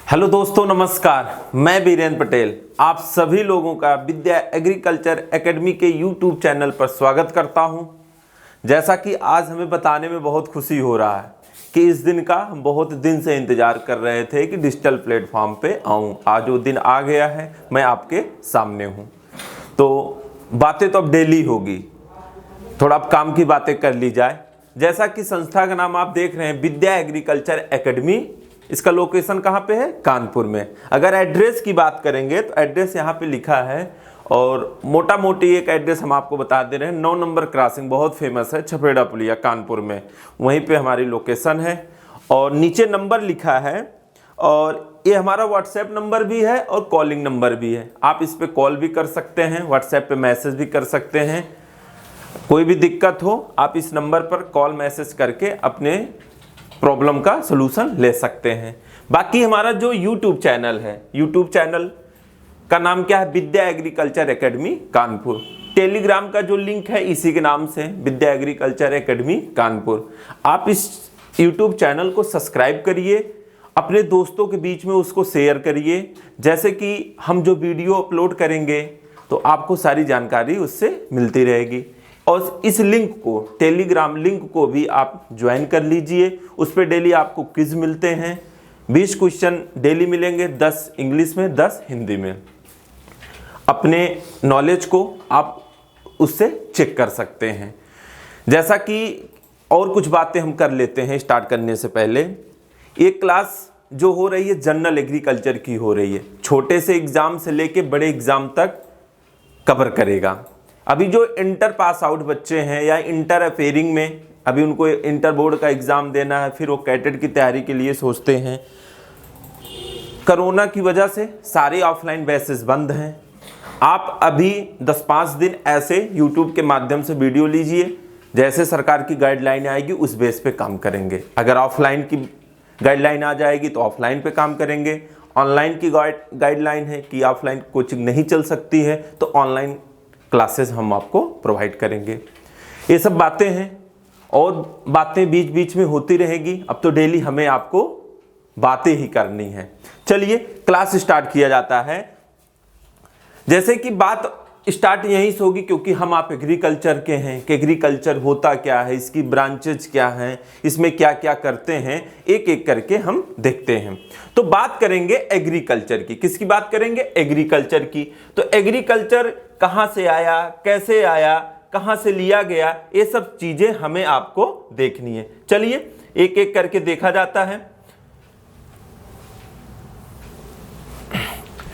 Hello दोस्तों, नमस्कार। मैं बीरेंद्र पटेल आप सभी लोगों का विद्या एग्रीकल्चर एकेडमी के यूट्यूब चैनल पर स्वागत करता हूं। जैसा कि आज हमें बताने में बहुत खुशी हो रहा है कि इस दिन का हम बहुत दिन से इंतजार कर रहे थे कि डिजिटल प्लेटफॉर्म पे आऊं। आज वो दिन आ गया है, मैं आपके सामने हूं। तो बातें तो अब डेली होगी, थोड़ा अब काम की बातें कर ली जाए। जैसा कि संस्था का नाम आप देख रहे हैं, विद्या एग्रीकल्चर एकेडमी। इसका लोकेशन कहाँ पे है? कानपुर में। अगर एड्रेस की बात करेंगे तो एड्रेस यहाँ पे लिखा है, और मोटा मोटी एक एड्रेस हम आपको बता दे रहे हैं। 9 नंबर क्रॉसिंग बहुत फेमस है, छपेड़ा पुलिया, कानपुर में, वहीं पे हमारी लोकेशन है। और नीचे नंबर लिखा है, और ये हमारा व्हाट्सएप नंबर भी है और कॉलिंग नंबर भी है। आप इस पर कॉल भी कर सकते हैं, व्हाट्सएप पे मैसेज भी कर सकते हैं। कोई भी दिक्कत हो आप इस नंबर पर कॉल मैसेज करके अपने प्रॉब्लम का सलूशन ले सकते हैं। बाकी हमारा जो यूट्यूब चैनल है, यूट्यूब चैनल का नाम क्या है? विद्या एग्रीकल्चर एकेडमी कानपुर। टेलीग्राम का जो लिंक है इसी के नाम से, विद्या एग्रीकल्चर एकेडमी कानपुर। आप इस यूट्यूब चैनल को सब्सक्राइब करिए, अपने दोस्तों के बीच में उसको शेयर करिए। जैसे कि हम जो वीडियो अपलोड करेंगे तो आपको सारी जानकारी उससे मिलती रहेगी। और इस लिंक को, टेलीग्राम लिंक को भी आप ज्वाइन कर लीजिए। उस पर डेली आपको क्विज मिलते हैं, 20 क्वेश्चन डेली मिलेंगे, 10 इंग्लिश में, 10 हिंदी में। अपने नॉलेज को आप उससे चेक कर सकते हैं। जैसा कि और कुछ बातें हम कर लेते हैं स्टार्ट करने से पहले। एक क्लास जो हो रही है जनरल एग्रीकल्चर की हो रही है, छोटे से एग्जाम से लेके बड़े एग्जाम तक कवर करेगा। अभी जो इंटर पास आउट बच्चे हैं या इंटर अफेयरिंग में, अभी उनको इंटर बोर्ड का एग्ज़ाम देना है, फिर वो कैटेट की तैयारी के लिए सोचते हैं। कोरोना की वजह से सारे ऑफलाइन बैचेस बंद हैं। आप अभी 10-5 दिन ऐसे यूट्यूब के माध्यम से वीडियो लीजिए, जैसे सरकार की गाइडलाइन आएगी उस बेस पे काम करेंगे। अगर ऑफलाइन की गाइडलाइन आ जाएगी तो ऑफलाइन पे काम करेंगे। ऑनलाइन की गाइडलाइन है कि ऑफलाइन कोचिंग नहीं चल सकती है तो ऑनलाइन क्लासेस हम आपको प्रोवाइड करेंगे। ये सब बातें हैं, और बातें बीच बीच में होती रहेगी। अब तो डेली हमें आपको बातें ही करनी है। चलिए क्लास स्टार्ट किया जाता है। जैसे कि बात स्टार्ट यहीं से होगी, क्योंकि हम आप एग्रीकल्चर के हैं कि एग्रीकल्चर होता क्या है, इसकी ब्रांचेज क्या हैं, इसमें क्या क्या करते हैं, एक एक करके हम देखते हैं। तो बात करेंगे एग्रीकल्चर की। किसकी बात करेंगे? एग्रीकल्चर की। तो एग्रीकल्चर कहाँ से आया, कैसे आया, कहाँ से लिया गया, ये सब चीजें हमें आपको देखनी है। चलिए एक एक करके देखा जाता है।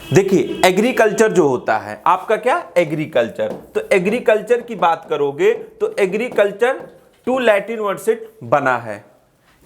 देखिए एग्रीकल्चर जो होता है आपका क्या? एग्रीकल्चर। तो एग्रीकल्चर की बात करोगे तो एग्रीकल्चर 2 लैटिन वर्ड से बना है।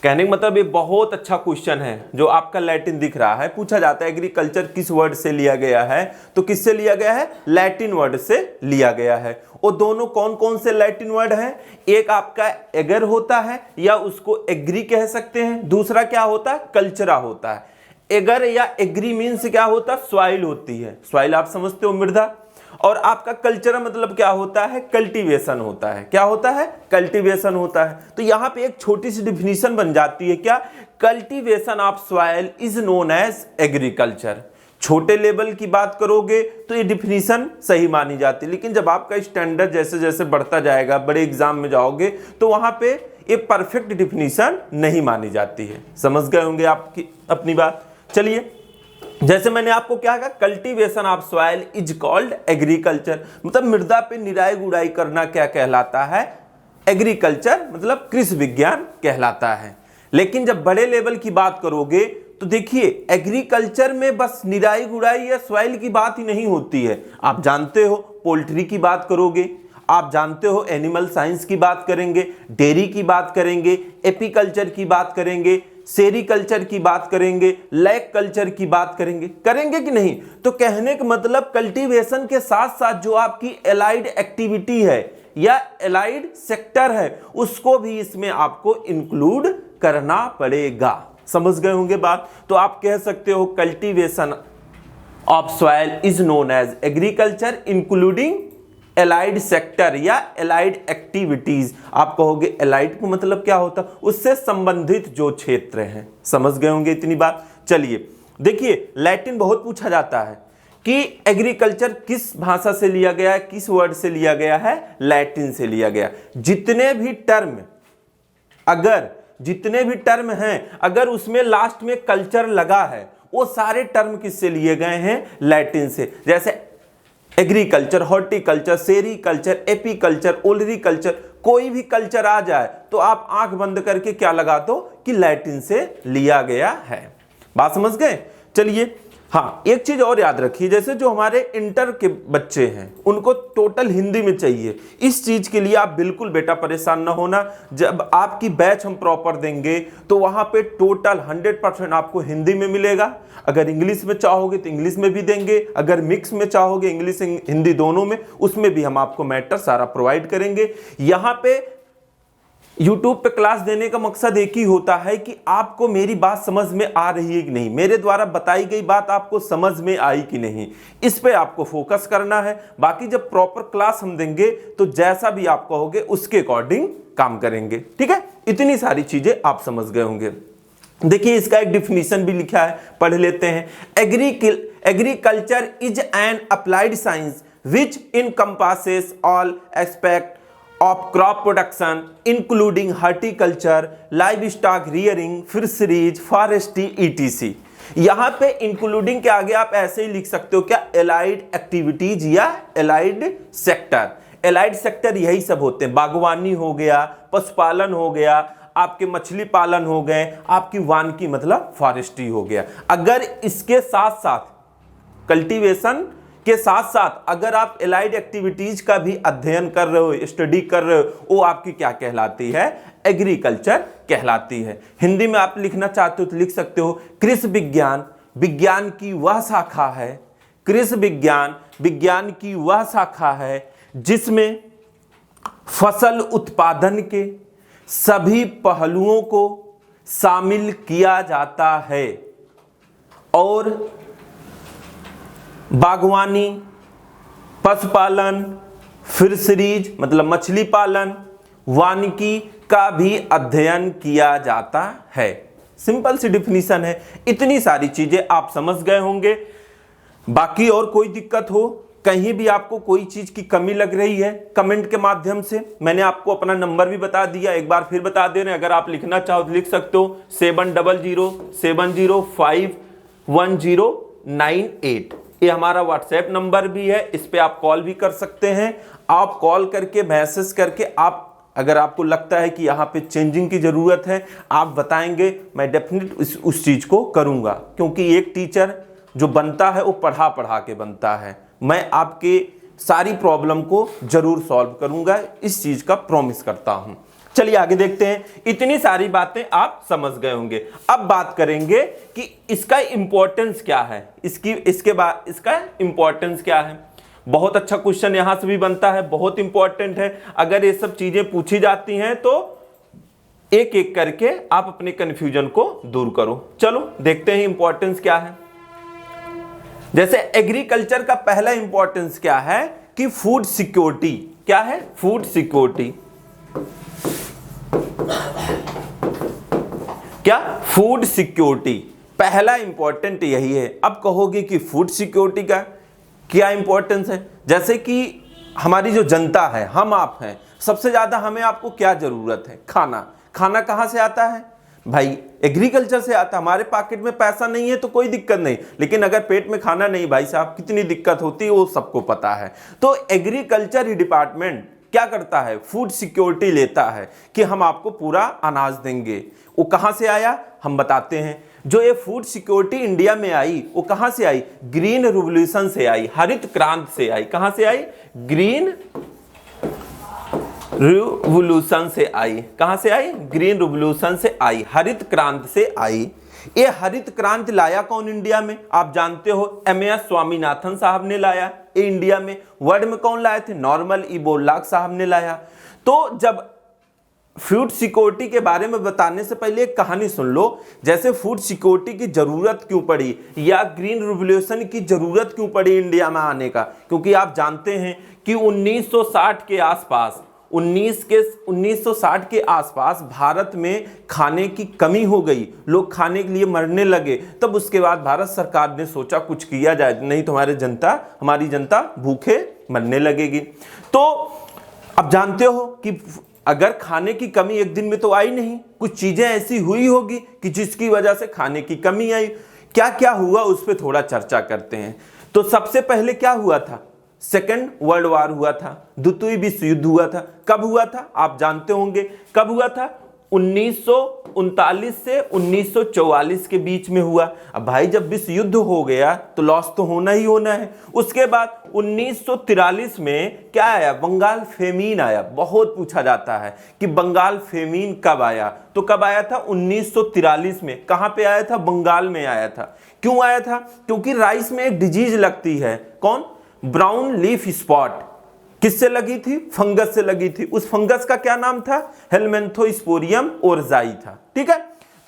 कहने का मतलब ये बहुत अच्छा क्वेश्चन है जो आपका लैटिन दिख रहा है। पूछा जाता है एग्रीकल्चर किस वर्ड से लिया गया है, तो किससे लिया गया है? लैटिन वर्ड से लिया गया है। वो दोनों कौन कौन से लैटिन वर्ड हैं? एक आपका एगर होता है या उसको एग्री कह सकते हैं, दूसरा क्या होता है? कल्चरा होता है। एगर या एग्री मीन्स क्या होता है? सॉइल होती है, सॉइल आप समझते हो, मृदा। और आपका कल्चर मतलब क्या होता है? कल्टीवेशन होता है। क्या होता है? कल्टीवेशन होता है। तो यहां पे एक छोटी सी डिफिनीशन बन जाती है, क्या? Cultivation of soil is known as agriculture. छोटे लेवल की बात करोगे तो ये डिफिनीशन सही मानी जाती है, लेकिन जब आपका स्टैंडर्ड जैसे जैसे बढ़ता जाएगा, बड़े एग्जाम में जाओगे तो वहां पे ये परफेक्ट डिफिनीशन नहीं मानी जाती है। समझ गए होंगे आपकी अपनी बात। चलिए, जैसे मैंने आपको क्या कहा, cultivation of soil is called agriculture. मतलब मृदा पे निराई गुड़ाई करना क्या कहलाता है? एग्रीकल्चर, मतलब कृषि विज्ञान कहलाता है। लेकिन जब बड़े लेवल की बात करोगे तो देखिए एग्रीकल्चर में बस निराई गुड़ाई या सॉइल की बात ही नहीं होती है। आप जानते हो पोल्ट्री की बात करोगे, आप जानते हो एनिमल साइंस की बात करेंगे, डेयरी की बात करेंगे, एपीकल्चर की बात करेंगे, सेरीकल्चर की बात करेंगे, लैक कल्चर की बात करेंगे कि नहीं? तो कहने का मतलब कल्टीवेशन के साथ साथ जो आपकी एलाइड एक्टिविटी है या एलाइड सेक्टर है उसको भी इसमें आपको इंक्लूड करना पड़ेगा। समझ गए होंगे बात। तो आप कह सकते हो cultivation of soil is known as agriculture including allied sector या एलाइड एक्टिविटीज। आप कहोगे एलाइड को मतलब क्या होता है, उससे संबंधित जो क्षेत्र हैं। समझ गए होंगे इतनी बात। चलिए देखिए, लैटिन बहुत पूछा जाता है कि एग्रीकल्चर किस भाषा से लिया गया है, किस वर्ड से लिया गया है, लैटिन से लिया गया। जितने भी टर्म हैं, अगर उसमें लास्ट में कल्चर लगा है, वो सारे टर्म किससे लिए गए हैं, लैटिन से। जैसे एग्रीकल्चर, हॉर्टिकल्चर, सेरीकल्चर, एपीकल्चर, ओलरीकल्चर, कोई भी कल्चर आ जाए तो आप आंख बंद करके क्या लगा दो कि लैटिन से लिया गया है। बात समझ गए। चलिए हाँ, एक चीज और याद रखिए, जैसे जो हमारे इंटर के बच्चे हैं उनको टोटल हिंदी में चाहिए। इस चीज के लिए आप बिल्कुल बेटा परेशान ना होना। जब आपकी बैच हम प्रॉपर देंगे तो वहां पे टोटल 100% आपको हिंदी में मिलेगा। अगर इंग्लिश में चाहोगे तो इंग्लिश में भी देंगे, अगर मिक्स में चाहोगे इंग्लिश हिंदी दोनों में, उसमें भी हम आपको मैटर सारा प्रोवाइड करेंगे। यहाँ पे YouTube पे क्लास देने का मकसद एक ही होता है कि आपको मेरी बात समझ में आ रही है कि नहीं, मेरे द्वारा बताई गई बात आपको समझ में आई कि नहीं, इस पे आपको फोकस करना है। बाकी जब प्रॉपर क्लास हम देंगे तो जैसा भी आप कहोगे उसके अकॉर्डिंग काम करेंगे। ठीक है, इतनी सारी चीजें आप समझ गए होंगे। देखिए इसका एक डिफिनीशन भी लिखा है, पढ़ लेते हैं। Agriculture is an applied science which encompasses all aspect of crop production including horticulture, livestock rearing, fisheries, forestry etc। यहां पे इंक्लूडिंग के आगे आप ऐसे ही लिख सकते हो क्या, एलाइड एक्टिविटीज या एलाइड सेक्टर। एलाइड सेक्टर यही सब होते हैं, बागवानी हो गया, पशुपालन हो गया, आपके मछली पालन हो गए, आपकी वानिकी मतलब फॉरेस्ट्री हो गया। अगर इसके साथ साथ कल्टीवेशन के साथ साथ अगर आप एलाइड एक्टिविटीज का भी अध्ययन कर रहे हो, स्टडी कर रहे हो, वो आपकी क्या कहलाती है, एग्रीकल्चर कहलाती है। हिंदी में आप लिखना चाहते हो तो लिख सकते हो, कृषि विज्ञान विज्ञान की वह शाखा है, कृषि विज्ञान विज्ञान की वह शाखा है जिसमें फसल उत्पादन के सभी पहलुओं को शामिल किया जाता है और बागवानी, पशुपालन, फिशरीज मतलब मछली पालन, वानिकी का भी अध्ययन किया जाता है। सिंपल सी डिफिनीशन है। इतनी सारी चीजें आप समझ गए होंगे। बाकी और कोई दिक्कत हो, कहीं भी आपको कोई चीज की कमी लग रही है, कमेंट के माध्यम से, मैंने आपको अपना नंबर भी बता दिया, एक बार फिर बता दे रहे हैं। अगर आप लिखना चाहो तो लिख सकते हो 7007051098। ये हमारा व्हाट्सएप नंबर भी है, इस पे आप कॉल भी कर सकते हैं। आप कॉल करके मैसेज करके आप अगर आपको लगता है कि यहाँ पे चेंजिंग की जरूरत है, आप बताएंगे, मैं डेफिनेट उस चीज को करूंगा। क्योंकि एक टीचर जो बनता है वो पढ़ा पढ़ा के बनता है। मैं आपके सारी प्रॉब्लम को जरूर सॉल्व करूंगा, इस चीज का प्रॉमिस करता हूं। चलिए आगे देखते हैं। इतनी सारी बातें आप समझ गए होंगे। अब बात करेंगे कि इसका इंपॉर्टेंस क्या है, इसके बाद इसका इंपॉर्टेंस क्या है। बहुत अच्छा क्वेश्चन यहां से भी बनता है, बहुत इंपॉर्टेंट है। अगर ये सब चीजें पूछी जाती हैं तो एक एक करके आप अपने कंफ्यूजन को दूर करो। चलो देखते हैं इंपॉर्टेंस क्या है। जैसे एग्रीकल्चर का पहला इंपॉर्टेंस क्या है कि फूड सिक्योरिटी। क्या है, फूड सिक्योरिटी। क्या, फूड सिक्योरिटी पहला इंपॉर्टेंट यही है। अब कहोगे कि फूड सिक्योरिटी का क्या इंपॉर्टेंस है। जैसे कि हमारी जो जनता है, हम आप हैं, सबसे ज्यादा हमें आपको क्या जरूरत है, खाना। खाना कहां से आता है भाई, एग्रीकल्चर से आता है। हमारे पॉकेट में पैसा नहीं है तो कोई दिक्कत नहीं, लेकिन अगर पेट में खाना नहीं भाई साहब, कितनी दिक्कत होती है वो सबको पता है। तो एग्रीकल्चर डिपार्टमेंट क्या करता है, फूड सिक्योरिटी लेता है कि हम आपको पूरा अनाज देंगे। वो कहां से आया हम बताते हैं। जो ये फूड सिक्योरिटी इंडिया में आई वो कहां से आई, ग्रीन रिवॉल्यूशन से आई, हरित क्रांति से आई। कहां से आई, ग्रीन रिवॉल्यूशन से आई। कहां से आई, ग्रीन रिवॉल्यूशन से आई, हरित क्रांति से आई। ये हरित क्रांति लाया कौन इंडिया में, आप जानते हो एमएस स्वामीनाथन साहब ने लाया ये इंडिया में। वर्ल्ड में कौन लाए थे, नॉर्मन बोरलॉग साहब ने लाया। तो जब फूड सिक्योरिटी के बारे में बताने से पहले एक कहानी सुन लो। जैसे फूड सिक्योरिटी की जरूरत क्यों पड़ी या ग्रीन रिवॉल्यूशन की जरूरत क्यों पड़ी इंडिया में आने का, क्योंकि आप जानते हैं कि 1960 के आसपास 1960 के आसपास भारत में खाने की कमी हो गई, लोग खाने के लिए मरने लगे। तब उसके बाद भारत सरकार ने सोचा कुछ किया जाए, नहीं तो हमारी जनता भूखे मरने लगेगी। तो अब जानते हो कि अगर खाने की कमी एक दिन में तो आई नहीं, कुछ चीजें ऐसी हुई होगी कि जिसकी वजह से खाने की कमी आई। क्या क्या हुआ उस पर थोड़ा चर्चा करते हैं। तो सबसे पहले क्या हुआ था, सेकेंड वर्ल्ड वॉर हुआ था, द्वितीय विश्व युद्ध हुआ था। कब हुआ था आप जानते होंगे, कब हुआ था? 1939 से 1944 के बीच में हुआ। अब भाई जब विश्व युद्ध हो गया तो लॉस तो होना ही होना है। उसके बाद 1943 में क्या आया, बंगाल फेमीन आया। बहुत पूछा जाता है कि बंगाल फेमीन कब आया, तो कब आया था? 1943 में। कहां पे आया था? बंगाल में आया था। क्यों आया था? क्योंकि राइस में एक डिजीज लगती है, कौन? Brown leaf spot. किससे लगी थी? फंगस से लगी थी। उस फंगस का क्या नाम था? हेलमेंथोस्पोरियम ओरजाई था। ठीक है,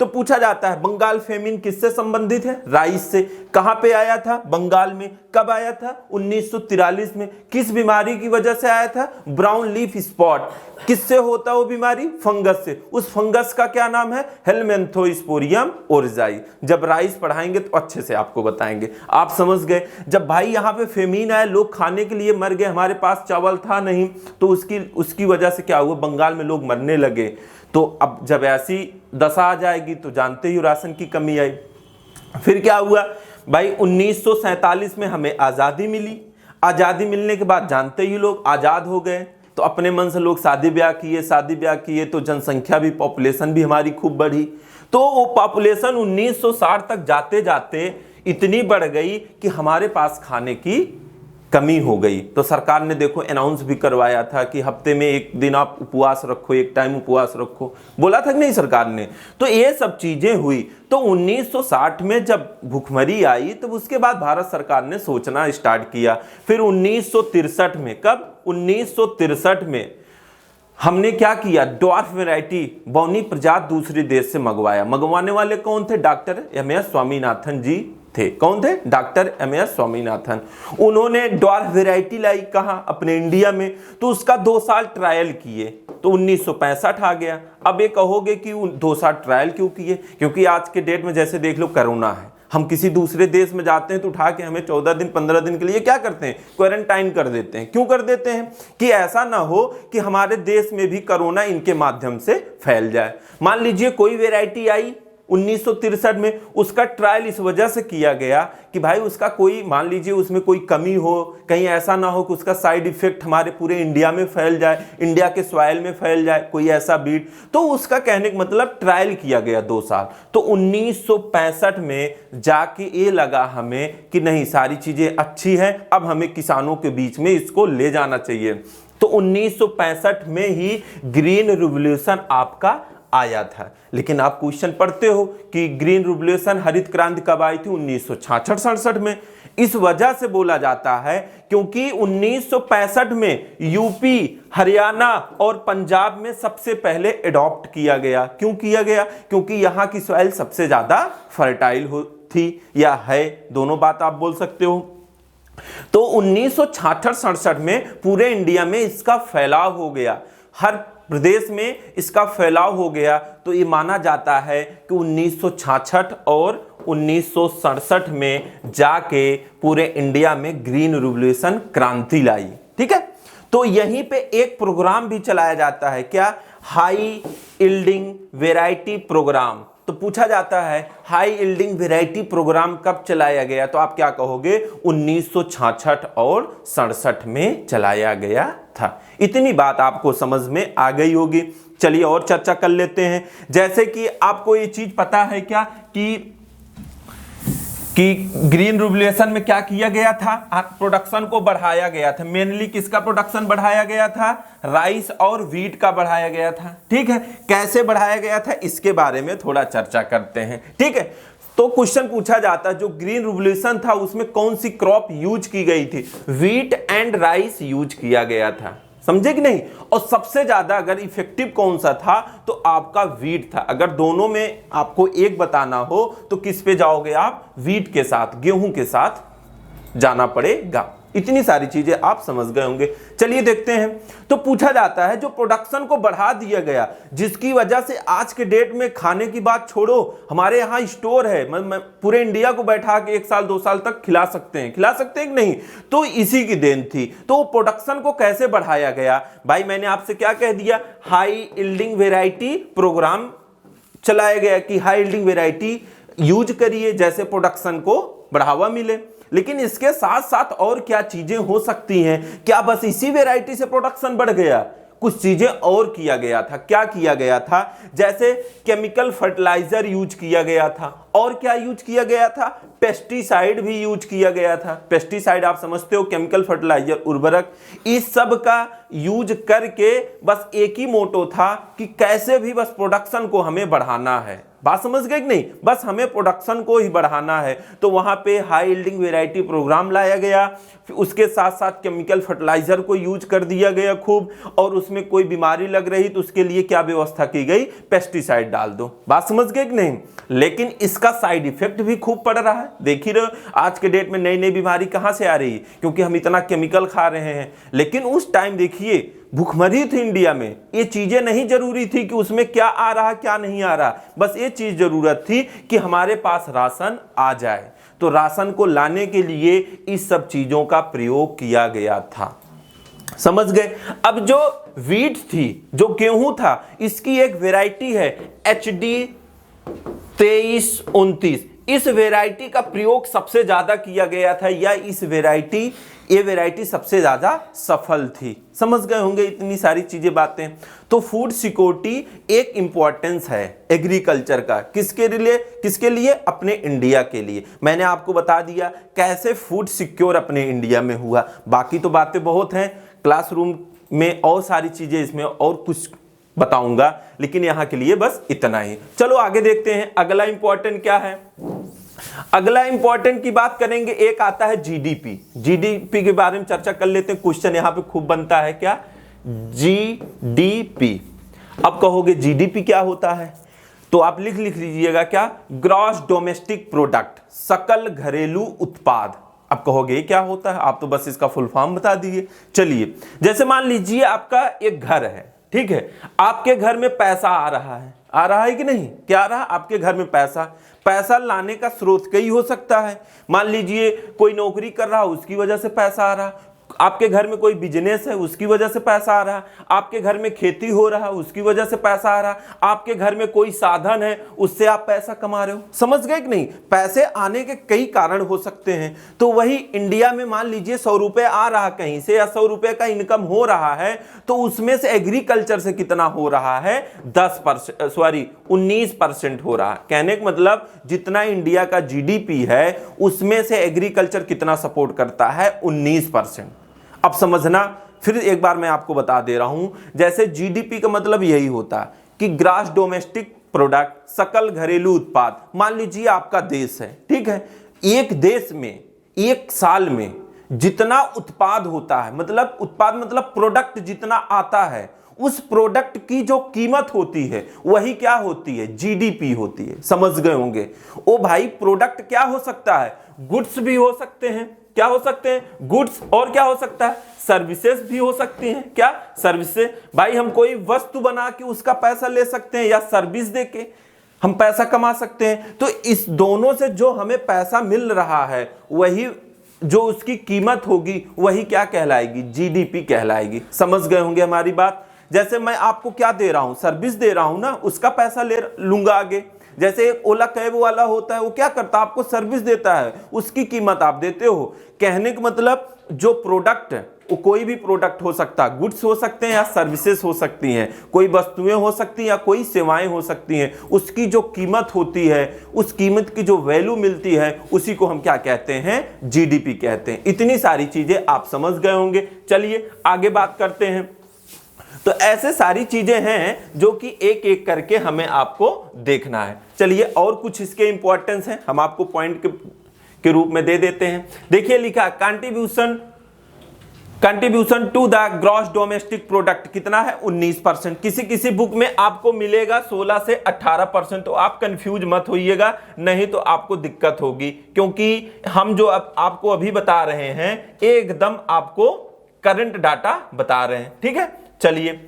तो पूछा जाता है बंगाल फेमिन किससे संबंधित है? राइस से। कहां पे आया था? बंगाल में। कब आया था? 1943 में। किस बीमारी की वजह से आया था? Brown leaf spot. किससे होता वो बीमारी? फंगस से। उस फंगस का क्या नाम है? हेलमेंथोस्पोरियम ओरजाई। जब राइस पढ़ाएंगे तो अच्छे से आपको बताएंगे। आप समझ गए। जब भाई यहाँ पे फेमीन आया, लोग खाने के लिए मर गए, हमारे पास चावल था नहीं, तो उसकी वजह से क्या हुआ? बंगाल में लोग मरने लगे। तो अब जब ऐसी दशा आ जाएगी तो जानते ही राशन की कमी आई। फिर क्या हुआ भाई? 1947 में हमें आज़ादी मिली। आज़ादी मिलने के बाद जानते ही लोग आज़ाद हो गए, तो अपने मन से लोग शादी ब्याह किए तो जनसंख्या भी, पॉपुलेशन भी हमारी खूब बढ़ी। तो वो पॉपुलेशन 1960 तक जाते जाते इतनी बढ़ गई कि हमारे पास खाने की कमी हो गई। तो सरकार ने देखो अनाउंस भी करवाया था कि हफ्ते में एक दिन आप उपवास रखो, एक टाइम उपवास रखो, बोला था कि नहीं सरकार ने। तो ये सब चीजें हुई। तो 1960 में जब भूखमरी आई तो उसके बाद भारत सरकार ने सोचना स्टार्ट किया। फिर 1963 में, कब? 1963 में हमने क्या किया? ड्वार्फ वैरायटी बौनी प्रजाति दूसरे देश से मंगवाने वाले कौन थे? Doctor M S. स्वामीनाथन जी थे। कौन थे? Doctor M S. स्वामीनाथन। उन्होंने ड्वार्फ वैरायटी लाई। कहां? अपने इंडिया में। तो उसका 2 साल ट्रायल किए तो 1965 आ गया। अब ये कहोगे कि 2 साल ट्रायल क्यों किए? क्योंकि आज के डेट में जैसे देख लो कोरोना है, हम किसी दूसरे देश में जाते हैं तो उठा के हमें 14 दिन 15 दिन के लिए क्या करते हैं? क्वारंटाइन कर देते हैं। क्यों कर देते हैं? कि ऐसा ना हो कि हमारे देश में भी कोरोना इनके माध्यम से फैल जाए। मान लीजिए कोई वैरायटी आई 1963 में, उसका ट्रायल इस वजह से किया गया कि भाई उसका कोई, मान लीजिए उसमें कोई कमी हो, कहीं ऐसा ना हो कि उसका साइड इफेक्ट हमारे पूरे इंडिया में फैल जाए, इंडिया के सॉइल में फैल जाए, कोई ऐसा बीट। तो उसका कहने का मतलब ट्रायल किया गया 2 साल। तो 1965 में जाके ये लगा हमें कि नहीं, सारी चीजें अच्छी हैं, अब हमें किसानों के बीच में इसको ले जाना चाहिए। तो 1965 में ही ग्रीन रिवॉल्यूशन आपका आया था। लेकिन आप क्वेश्चन पढ़ते हो कि ग्रीन रिवॉल्यूशन, हरित क्रांति कब आई थी? 1966-67 में। इस वजह से बोला जाता है क्योंकि 1965 में यूपी, हरियाणा और पंजाब में सबसे पहले एडॉप्ट किया गया। क्यों किया गया? क्योंकि यहाँ की सॉइल सबसे ज्यादा फर्टाइल थी या है, दोनों बात आप बोल सकते हो। तो 1966-67 में पूरे इंडिया में इसका फैलाव हो गया, हर प्रदेश में इसका फैलाव हो गया। तो ये माना जाता है कि 1966 और 1967 में जाके पूरे इंडिया में ग्रीन रिवॉल्यूशन क्रांति लाई। ठीक है, तो यहीं पे एक प्रोग्राम भी चलाया जाता है, क्या? High yielding variety programme. तो पूछा जाता है हाई यील्डिंग वैरायटी प्रोग्राम कब चलाया गया? तो आप क्या कहोगे? 1966 और 67 में चलाया गया था। इतनी बात आपको समझ में आ गई होगी। चलिए और चर्चा कर लेते हैं। जैसे कि आपको ये चीज पता है क्या कि ग्रीन रिवॉल्यूशन में क्या किया गया था? प्रोडक्शन को बढ़ाया गया था। मेनली किसका प्रोडक्शन बढ़ाया गया था? राइस और व्हीट का बढ़ाया गया था। ठीक है, कैसे बढ़ाया गया था इसके बारे में थोड़ा चर्चा करते हैं। ठीक है, तो क्वेश्चन पूछा जाता है जो ग्रीन रिवॉल्यूशन था उसमें कौन सी क्रॉप यूज की गई थी? व्हीट एंड राइस यूज किया गया था। समझे कि नहीं। और सबसे ज्यादा अगर इफेक्टिव कौन सा था तो आपका वीट था। अगर दोनों में आपको एक बताना हो तो किस पे जाओगे आप, वीट के साथ, गेहूं के साथ जाना पड़ेगा। इतनी सारी चीजें आप समझ गए होंगे। चलिए देखते हैं। तो पूछा जाता है जो प्रोडक्शन को बढ़ा दिया गया, जिसकी वजह से आज के डेट में खाने की बात छोड़ो, हमारे यहाँ स्टोर है, पूरे इंडिया को बैठा के 1 साल 2 साल तक खिला सकते हैं कि नहीं, तो इसी की देन थी। तो प्रोडक्शन को कैसे बढ़ाया गया भाई, मैंने आपसे क्या कह दिया, हाई यील्डिंग वेराइटी प्रोग्राम चलाया गया कि हाई यील्डिंग वेराइटी यूज करिए जैसे प्रोडक्शन को बढ़ावा मिले। लेकिन इसके साथ साथ और क्या चीजें हो सकती हैं, क्या बस इसी वैरायटी से प्रोडक्शन बढ़ गया, कुछ चीजें और किया गया था। क्या किया गया था, जैसे केमिकल फर्टिलाइजर यूज किया गया था, और क्या यूज किया गया था, पेस्टिसाइड भी यूज किया गया था। पेस्टिसाइड आप समझते हो, केमिकल फर्टिलाइजर, उर्वरक, इस सब का यूज करके बस एक ही मोटो था कि कैसे भी बस प्रोडक्शन को हमें बढ़ाना है। बात समझ गए कि नहीं, बस हमें प्रोडक्शन को ही बढ़ाना है। तो वहां पे हाई यील्डिंग वेराइटी प्रोग्राम लाया गया, उसके साथ साथ केमिकल फर्टिलाइजर को यूज कर दिया गया खूब, और उसमें कोई बीमारी लग रही तो उसके लिए क्या व्यवस्था की गई, पेस्टिसाइड डाल दो। बात समझ गए कि नहीं। लेकिन इसका साइड इफेक्ट भी खूब पड़ रहा है। देख ही रहे हो आज के डेट में नई नई बीमारी कहां से आ रही है, क्योंकि हम इतना केमिकल खा रहे हैं। लेकिन उस टाइम देखिए भूखमरी थी इंडिया में, ये चीजें नहीं जरूरी थी कि उसमें क्या आ रहा क्या नहीं आ रहा, बस ये चीज जरूरत थी कि हमारे पास राशन आ जाए। तो राशन को लाने के लिए इस सब चीजों का प्रयोग किया गया था, समझ गए। अब जो वीट थी, जो गेहूं था, इसकी एक वैरायटी है HD 2329। इस वैरायटी का प्रयोग सबसे ज्यादा किया गया था, या ये वैरायटी सबसे ज्यादा सफल थी। समझ गए होंगे इतनी सारी चीजें बातें। तो फूड सिक्योरिटी एक इंपॉर्टेंस है एग्रीकल्चर का, किसके लिए, अपने इंडिया के लिए। मैंने आपको बता दिया कैसे फूड सिक्योर अपने इंडिया में हुआ। बाकी तो बातें बहुत हैं, क्लासरूम में और सारी चीजें, इसमें और कुछ बताऊंगा, लेकिन यहां के लिए बस इतना ही। चलो आगे देखते हैं अगला इंपॉर्टेंट क्या है। अगला इंपॉर्टेंट की बात करेंगे, एक आता है जीडीपी के बारे में चर्चा कर लेते हैं। क्वेश्चन यहां पे खूब बनता है, क्या, जीडीपी। अब कहोगे जीडीपी क्या होता है, तो आप लिख लीजिएगा क्या, ग्रॉस डोमेस्टिक प्रोडक्ट, सकल घरेलू उत्पाद। अब कहोगे क्या होता है, आप तो बस इसका फुल फॉर्म बता दीजिए। चलिए, जैसे मान लीजिए आपका एक घर है, ठीक है, आपके घर में पैसा आ रहा है कि नहीं, क्या आ रहा है आपके घर में पैसा लाने का स्रोत कई हो सकता है। मान लीजिए कोई नौकरी कर रहा है, उसकी वजह से पैसा आ रहा, आपके घर में कोई बिजनेस है, उसकी वजह से पैसा आ रहा, आपके घर में खेती हो रहा है, उसकी वजह से पैसा आ रहा, आपके घर में कोई साधन है, उससे आप पैसा कमा रहे हो। समझ गए कि नहीं, पैसे आने के कई कारण हो सकते हैं। तो वही इंडिया में मान लीजिए 100 रुपए आ रहा कहीं से, या 100 रुपए का इनकम हो रहा है, तो उसमें से एग्रीकल्चर से कितना हो रहा है, 19% हो रहा है। कहने का मतलब जितना इंडिया का जीडीपी है उसमें से एग्रीकल्चर कितना सपोर्ट करता है, 19%। अब समझना, फिर एक बार मैं आपको बता दे रहा हूं, जैसे जीडीपी का मतलब यही होता है कि ग्रॉस डोमेस्टिक प्रोडक्ट, सकल घरेलू उत्पाद। मान लीजिए आपका देश है, ठीक है, एक देश में एक साल में जितना उत्पाद होता है, मतलब उत्पाद मतलब प्रोडक्ट जितना आता है, उस प्रोडक्ट की जो कीमत होती है वही क्या होती है, जीडीपी होती है। समझ गए होंगे। ओ भाई, प्रोडक्ट क्या हो सकता है, गुड्स भी हो सकते हैं, क्या हो सकते हैं, गुड्स, और क्या हो सकता है, सर्विसेज भी हो सकती हैं। क्या, सर्विसेज। भाई हम कोई वस्तु बना के उसका पैसा ले सकते हैं, या सर्विस देके हम पैसा कमा सकते हैं। तो इस दोनों से जो हमें पैसा मिल रहा है, वही जो उसकी कीमत होगी वही क्या कहलाएगी, जीडीपी कहलाएगी। समझ गए होंगे हमारी बात। जैसे मैं आपको क्या दे रहा हूं, सर्विस दे रहा हूं ना, उसका पैसा ले लूंगा आगे। जैसे एक ओला कैब वाला होता है, वो क्या करता है, आपको सर्विस देता है, उसकी कीमत आप देते हो। कहने का मतलब जो प्रोडक्ट, वो कोई भी प्रोडक्ट हो सकता है, गुड्स हो सकते हैं या सर्विसेज हो सकती हैं, कोई वस्तुएं हो सकती हैं या कोई सेवाएं हो सकती हैं, उसकी जो कीमत होती है, उस कीमत की जो वैल्यू मिलती है, उसी को हम क्या कहते हैं, जीडीपी कहते हैं। इतनी सारी चीजें आप समझ गए होंगे। चलिए आगे बात करते हैं। तो ऐसे सारी चीजें हैं जो कि एक एक करके हमें आपको देखना है। चलिए और कुछ इसके इंपॉर्टेंस हैं, हम आपको पॉइंट के रूप में दे देते हैं। देखिए लिखा contribution contribution to the gross domestic product कितना है 19%। किसी किसी बुक में आपको मिलेगा 16 से 18%, तो आप कंफ्यूज मत होइएगा, नहीं तो आपको दिक्कत होगी, क्योंकि हम जो आपको अभी बता रहे हैं एकदम आपको करंट डाटा बता रहे हैं। ठीक है, चलिए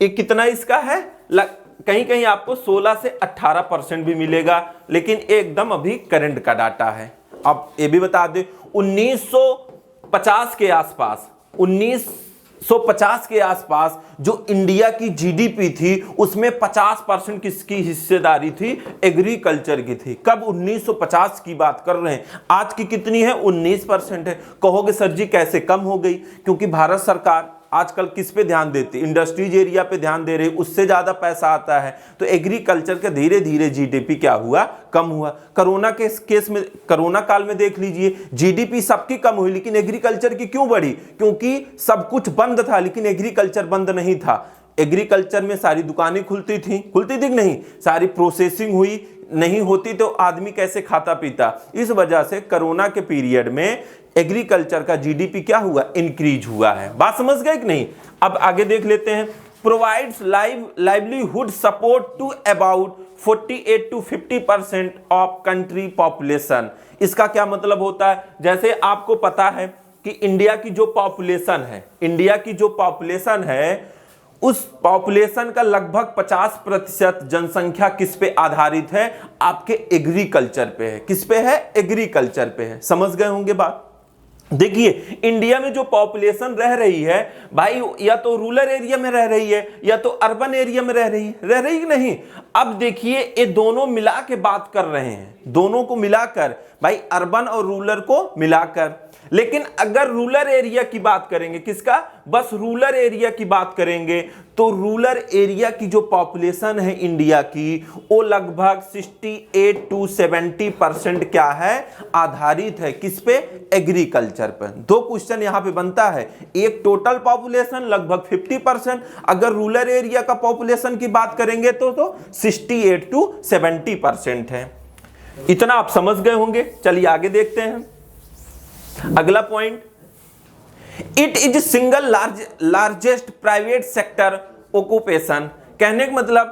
ये कितना इसका है, कहीं कहीं आपको 16 से 18% भी मिलेगा, लेकिन एकदम अभी करंट का डाटा है। अब ये भी बता दें 1950 के आसपास 1950 के आसपास जो इंडिया की जीडीपी थी उसमें 50% किसकी हिस्सेदारी थी, एग्रीकल्चर की थी। कब 1950 की बात कर रहे हैं, आज की कितनी है 19% है। कहोगे सर जी कैसे कम हो गई, क्योंकि भारत सरकार आजकल किस पे ध्यान देती, इंडस्ट्रीज एरिया पे ध्यान दे रही, उससे ज्यादा पैसा आता है, तो एग्रीकल्चर के धीरे धीरे जीडीपी क्या हुआ, कम हुआ। कोरोना के केस में, कोरोना काल में देख लीजिए जीडीपी सबकी कम हुई, लेकिन एग्रीकल्चर की क्यों बढ़ी, क्योंकि सब कुछ बंद था लेकिन एग्रीकल्चर बंद नहीं था। एग्रीकल्चर में सारी दुकानें खुलती थी कि नहीं, सारी प्रोसेसिंग हुई, नहीं होती तो आदमी कैसे खाता पीता। इस वजह से कोरोना के पीरियड में एग्रीकल्चर का जीडीपी क्या हुआ, इंक्रीज हुआ है। बात समझ गए कि नहीं। अब आगे देख लेते हैं। Provides livelihood support to about 48 to 50% of country population. इसका क्या मतलब होता है, जैसे आपको पता है कि इंडिया की जो पॉपुलेशन है उस पॉपुलेशन का लगभग 50% जनसंख्या किस पे आधारित है, आपके एग्रीकल्चर पे है। किस पे है, एग्रीकल्चर पे है। समझ गए होंगे बात। देखिए इंडिया में जो पॉपुलेशन रह रही है भाई, या तो रूरल एरिया में रह रही है या तो अर्बन एरिया में रह रही नहीं। अब देखिए ये दोनों मिला के बात कर रहे हैं, दोनों को मिलाकर भाई, अर्बन और रूरल को मिलाकर। लेकिन अगर रूरल एरिया की बात करेंगे, किसका, बस रूरल एरिया की बात करेंगे, तो रूरल एरिया की जो पॉपुलेशन है इंडिया की वो लगभग 68 to 70% क्या है, आधारित है किस पे, एग्रीकल्चर पर। दो क्वेश्चन यहां पे बनता है, एक टोटल पॉपुलेशन लगभग 50%, अगर रूरल एरिया का पॉपुलेशन की बात करेंगे तो 68 to 70% है। इतना आप समझ गए होंगे। चलिए आगे देखते हैं अगला point. It is single largest private sector occupation. कहने का मतलब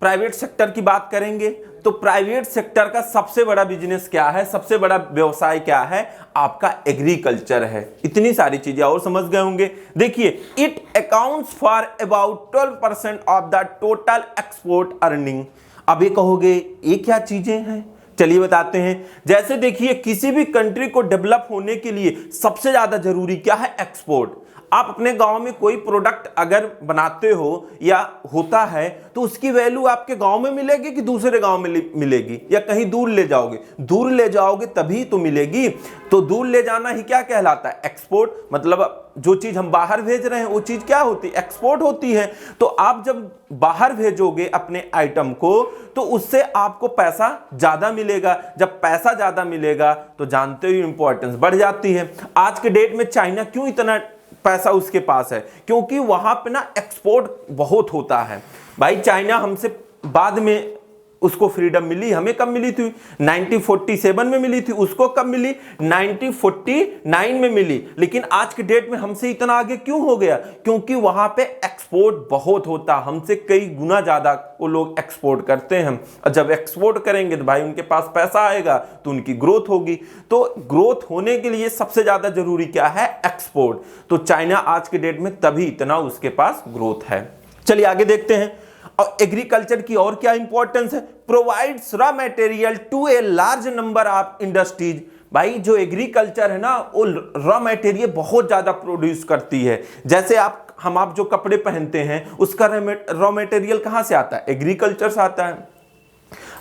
प्राइवेट सेक्टर की बात करेंगे तो प्राइवेट सेक्टर का सबसे बड़ा बिजनेस क्या है, सबसे बड़ा व्यवसाय क्या है, आपका एग्रीकल्चर है। इतनी सारी चीजें और समझ गए होंगे। देखिए it accounts for about 12% of the total export earning. अब ये कहोगे ये क्या चीजें हैं, चलिए बताते हैं। जैसे देखिए किसी भी कंट्री को डेवलप होने के लिए सबसे ज्यादा जरूरी क्या है, एक्सपोर्ट। आप अपने गांव में कोई प्रोडक्ट अगर बनाते हो या होता है तो उसकी वैल्यू आपके गांव में मिलेगी कि दूसरे गांव में मिलेगी, या कहीं दूर ले जाओगे, दूर ले जाओगे तभी तो मिलेगी। तो दूर ले जाना ही क्या कहलाता है, एक्सपोर्ट। मतलब जो चीज हम बाहर भेज रहे हैं वो चीज क्या होती है, एक्सपोर्ट होती है। तो आप जब बाहर भेजोगे अपने आइटम को तो उससे आपको पैसा ज्यादा मिलेगा। जब पैसा ज्यादा मिलेगा तो जानते हो इंपॉर्टेंस बढ़ जाती है। आज के डेट में चाइना क्यों इतना पैसा उसके पास है, क्योंकि वहां पे ना एक्सपोर्ट बहुत होता है भाई। चाइना हमसे बाद में उसको फ्रीडम मिली, हमें कब मिली थी, 1947 में मिली थी, उसको कब मिली, 1949 में मिली। लेकिन आज के डेट में हमसे इतना आगे क्यों हो गया, क्योंकि वहां पे एक्सपोर्ट बहुत होता, हमसे कई गुना ज्यादा वो लोग एक्सपोर्ट करते हैं। और जब एक्सपोर्ट करेंगे तो भाई उनके पास पैसा आएगा तो उनकी ग्रोथ होगी। तो ग्रोथ होने के लिए सबसे ज्यादा जरूरी क्या है, एक्सपोर्ट। तो चाइना आज के डेट में तभी इतना उसके पास ग्रोथ है। चलिए आगे देखते हैं। और एग्रीकल्चर की और क्या इंपॉर्टेंस है, provides raw material to a large number of industries. भाई जो एग्रीकल्चर है ना वो रॉ मटेरियल बहुत ज्यादा प्रोड्यूस करती है। जैसे आप जो कपड़े पहनते हैं उसका रॉ मटेरियल कहां से आता है, एग्रीकल्चर से आता है।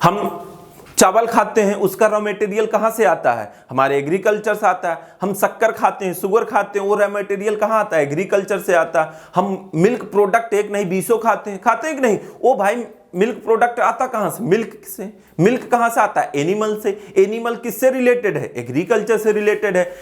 हम चावल खाते हैं उसका रॉ मटेरियल कहां से आता है, हमारे एग्रीकल्चर से आता है। हम शक्कर खाते हैं, शुगर खाते हैं, वो रॉ मटेरियल कहां आता है, एग्रीकल्चर से आता है। हम मिल्क प्रोडक्ट एक नहीं 20 खाते हैं कि नहीं, वो भाई मिल्क प्रोडक्ट आता कहां से, मिल्क से। मिल्क कहां से आता है, एनिमल से। एनिमल किससे रिलेटेड है, एग्रीकल्चर से रिलेटेड है।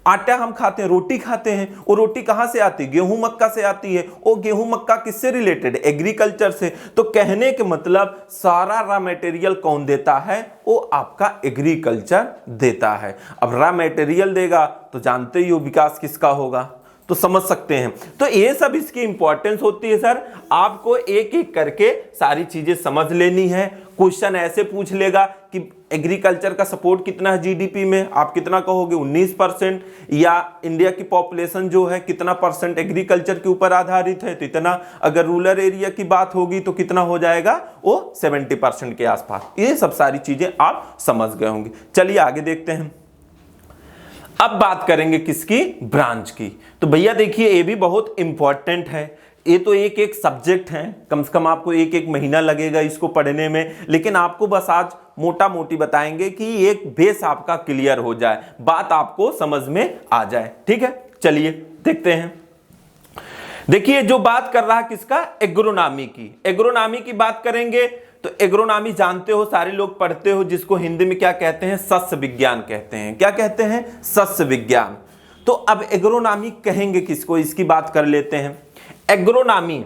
आटा हम खाते हैं, रोटी खाते हैं, वो रोटी कहां से आती है, गेहूं मक्का से आती है। वो गेहूं मक्का किससे रिलेटेड है, एग्रीकल्चर से। तो कहने के मतलब सारा रॉ मटेरियल कौन देता है, वो आपका एग्रीकल्चर देता है। अब रॉ मटेरियल देगा तो जानते ही हो विकास किसका होगा। तो समझ सकते हैं। तो ये सब इसकी इंपॉर्टेंस होती है सर, आपको एक एक करके सारी चीजें समझ लेनी है। क्वेश्चन ऐसे पूछ लेगा कि एग्रीकल्चर का सपोर्ट कितना है जीडीपी में, आप कितना कहोगे 19%, या इंडिया की पॉपुलेशन जो है कितना परसेंट एग्रीकल्चर के ऊपर आधारित है तो इतना, अगर रूरल एरिया की बात होगी तो कितना हो जाएगा वो 70% के आसपास। ये सब सारी चीजें आप समझ गए होंगे। चलिए आगे देखते हैं। अब बात करेंगे किसकी, ब्रांच की। तो भैया देखिए ये भी बहुत इंपॉर्टेंट है, ये तो एक एक सब्जेक्ट है, कम से कम आपको एक एक महीना लगेगा इसको पढ़ने में, लेकिन आपको बस आज मोटा मोटी बताएंगे कि एक बेस आपका क्लियर हो जाए, बात आपको समझ में आ जाए। ठीक है, चलिए देखते हैं। देखिए जो बात कर रहा है किसका, एग्रोनॉमी की। एग्रोनॉमी की बात करेंगे तो एग्रोनॉमी जानते हो, सारे लोग पढ़ते हो, जिसको हिंदी में क्या कहते हैं, सस्य विज्ञान कहते हैं। क्या कहते हैं, सस्य विज्ञान। तो अब एग्रोनॉमी कहेंगे किसको, इसकी बात कर लेते हैं। एग्रोनॉमी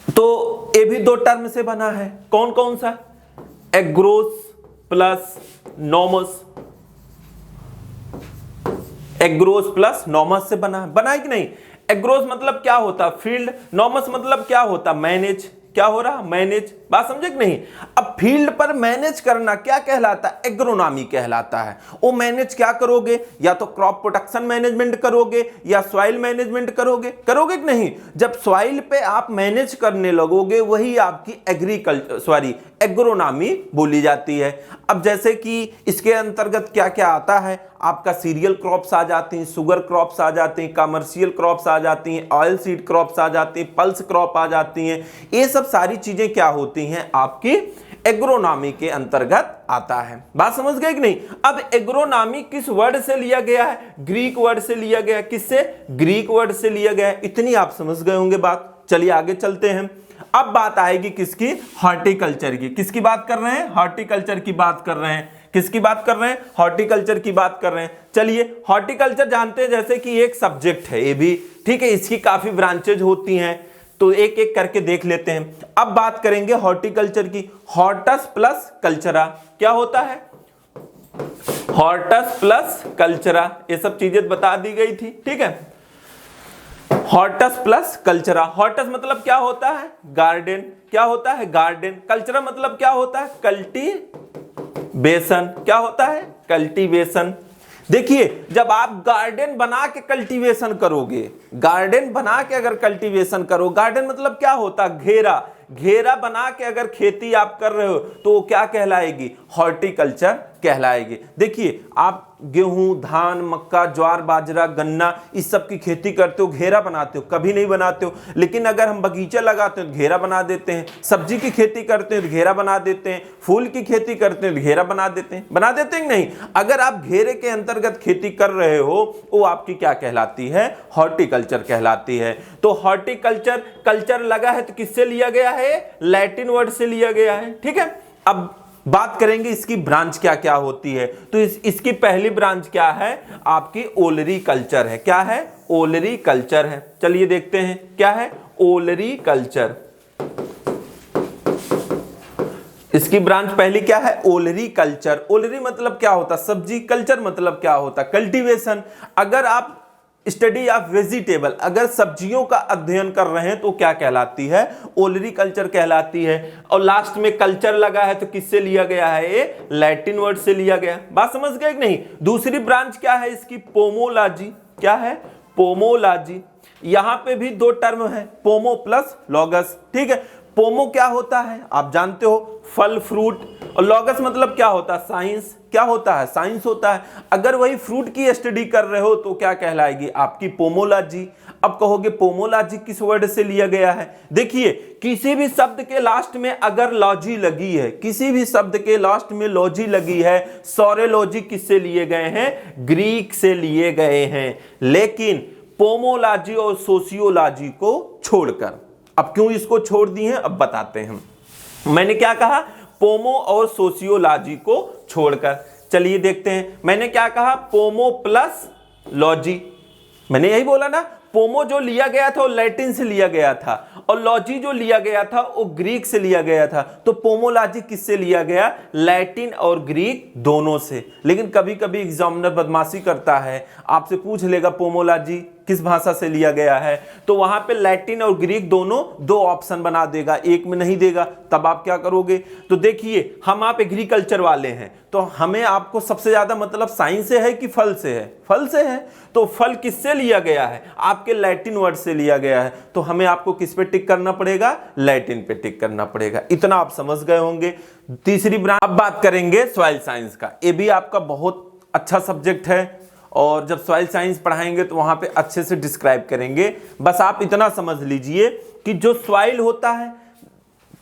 तो ये भी दो टर्म से बना है, कौन कौन सा, agarose plus nomos. Agarose plus nomos से बना है कि नहीं। एग्रोस मतलब क्या होता, फील्ड। नॉमस मतलब क्या होता, मैनेज। क्या हो रहा, मैनेज। बात समझे कि नहीं। अब फील्ड पर मैनेज करना क्या कहलाता है, एग्रोनॉमी कहलाता है। वो मैनेज क्या करोगे, या तो क्रॉप प्रोटेक्शन मैनेजमेंट करोगे या सॉइल मैनेजमेंट करोगे कि नहीं। जब सॉइल पे आप मैनेज करने लगोगे वही आपकी एग्रोनॉमी बोली जाती है। अब जैसे कि इसके अंतर्गत क्या क्या आता है, आपका सीरियल क्रॉप्स आ जाती हैं, शुगर क्रॉप्स आ जाती हैं, कमर्शियल क्रॉप्स आ जाती हैं, ऑयल सीड क्रॉप्स आ जाती हैं, पल्स क्रॉप आ जाती हैं। ये सब सारी चीजें क्या होती हैं, आपकी एग्रोनॉमी के अंतर्गत आता है। बात समझ गए कि नहीं। अब एग्रोनॉमी किस वर्ड से लिया गया है, ग्रीक वर्ड से लिया गया है। किससे, ग्रीक वर्ड से लिया गया है। इतनी आप समझ गए होंगे बात। चलिए आगे चलते हैं। अब बात आएगी किसकी, हॉर्टिकल्चर की। किसकी बात कर रहे हैं, हॉर्टिकल्चर की बात कर रहे हैं। किसकी बात कर रहे हैं, हॉर्टिकल्चर की बात कर रहे हैं। चलिए हॉर्टिकल्चर जानते हैं जैसे कि एक सब्जेक्ट है ये भी, ठीक है। इसकी काफी ब्रांचेज होती हैं, तो एक एक करके देख लेते हैं। अब बात करेंगे हॉर्टिकल्चर की। हॉर्टस प्लस कल्चरा क्या होता है, हॉर्टस प्लस कल्चरा, ये सब चीजें बता दी गई थी, ठीक है। Hortus plus कल्चरा। हॉर्टस मतलब क्या होता है, गार्डन। क्या होता है, गार्डन। कल्चरा मतलब क्या होता है, कल्टीवेशन। क्या होता है, कल्टीवेशन। देखिए जब आप गार्डन बना के कल्टीवेशन करोगे, गार्डन बना के अगर कल्टीवेशन करो, गार्डन मतलब क्या होता, घेरा। घेरा बना के अगर खेती आप कर रहे हो तो वो क्या कहलाएगी, हॉर्टिकल्चर कहलाएगी। देखिए आप गेहूं, धान, मक्का, ज्वार, बाजरा, गन्ना इस सब की खेती करते हो, घेरा बनाते हो, कभी नहीं बनाते हो। लेकिन अगर हम बगीचा लगाते हैं तो घेरा बना देते हैं, सब्जी की खेती करते हैं तो घेरा बना देते हैं, फूल की खेती करते हैं तो घेरा बना देते हैं। बना देते हैं नहीं। अगर आप घेरे के अंतर्गत खेती कर रहे हो वो आपकी क्या कहलाती है, हॉर्टिकल्चर कहलाती है। तो हॉर्टिकल्चर, कल्चर लगा है तो किससे लिया गया है, लैटिन वर्ड से लिया गया है, ठीक है। अब बात करेंगे इसकी ब्रांच क्या क्या होती है। तो इसकी पहली ब्रांच क्या है, आपकी ओलरी कल्चर है। क्या है, ओलरी कल्चर है। चलिए देखते हैं क्या है, ओलरी कल्चर। इसकी ब्रांच पहली क्या है, ओलरी कल्चर। ओलरी मतलब क्या होता, सब्जी। कल्चर मतलब क्या होता, कल्टीवेशन। अगर आप स्टडी ऑफ वेजिटेबल, अगर सब्जियों का अध्ययन कर रहे हैं तो क्या कहलाती है, ओलरी कल्चर कहलाती है। और लास्ट में कल्चर लगा है तो किससे लिया गया है, ये लैटिन वर्ड से लिया गया। बात समझ गए कि नहीं। दूसरी ब्रांच क्या है इसकी, पोमोलॉजी। क्या है, पोमोलॉजी। यहां पे भी दो टर्म है, पोमो प्लस लॉगस, ठीक है। पोमो क्या होता है आप जानते हो, फल, फ्रूट। और लॉगस मतलब क्या होता है, साइंस। क्या होता है, साइंस होता है। अगर वही फ्रूट की स्टडी कर रहे हो तो क्या कहलाएगी, आपकी पोमोलॉजी। अब कहोगे पोमोलॉजी किस वर्ड से लिया गया है। देखिए किसी भी शब्द के लास्ट में अगर लॉजी लगी है, किसी भी शब्द के लास्ट में लॉजी लगी है, सोरेलॉजी किससे लिए गए हैं, ग्रीक से लिए गए हैं। लेकिन पोमोलॉजी और सोशियोलॉजी को छोड़कर, अब क्यों इसको छोड़ दिए हैं अब बताते हैं। मैंने क्या कहा, पोमो और सोशियोलॉजी को छोड़कर। चलिए देखते हैं, मैंने क्या कहा, पोमो प्लस लॉजी। मैंने यही बोला ना, पोमो जो लिया गया था वो लैटिन से लिया गया था और लॉजी जो लिया गया था वो ग्रीक से लिया गया था। तो पोमोलॉजी किससे लिया गया, लैटिन और ग्रीक दोनों से। लेकिन कभी कभी एग्जामिनर बदमाशी करता है, आपसे पूछ लेगा पोमोलॉजी किस भाषा से लिया गया है, तो वहां पे लैटिन और ग्रीक दोनों दो ऑप्शन बना देगा, एक में नहीं देगा। तब आप क्या करोगे? तो देखिए हम आप एग्रीकल्चर वाले हैं, तो हमें आपको सबसे ज्यादा मतलब साइंस से है कि फल से है? फल से है। तो फल किससे लिया गया है? आपके लैटिन वर्ड से लिया गया है, तो हमें आपको किस पे टिक करना पड़ेगा? लैटिन पे टिक करना पड़ेगा। इतना आप समझ गए होंगे। तीसरी ब्रांच अब बात करेंगे सॉइल साइंस का। ये भी आपका बहुत अच्छा सब्जेक्ट है, और जब सॉइल साइंस पढ़ाएंगे तो वहां पे अच्छे से डिस्क्राइब करेंगे। बस आप इतना समझ लीजिए कि जो सॉइल होता है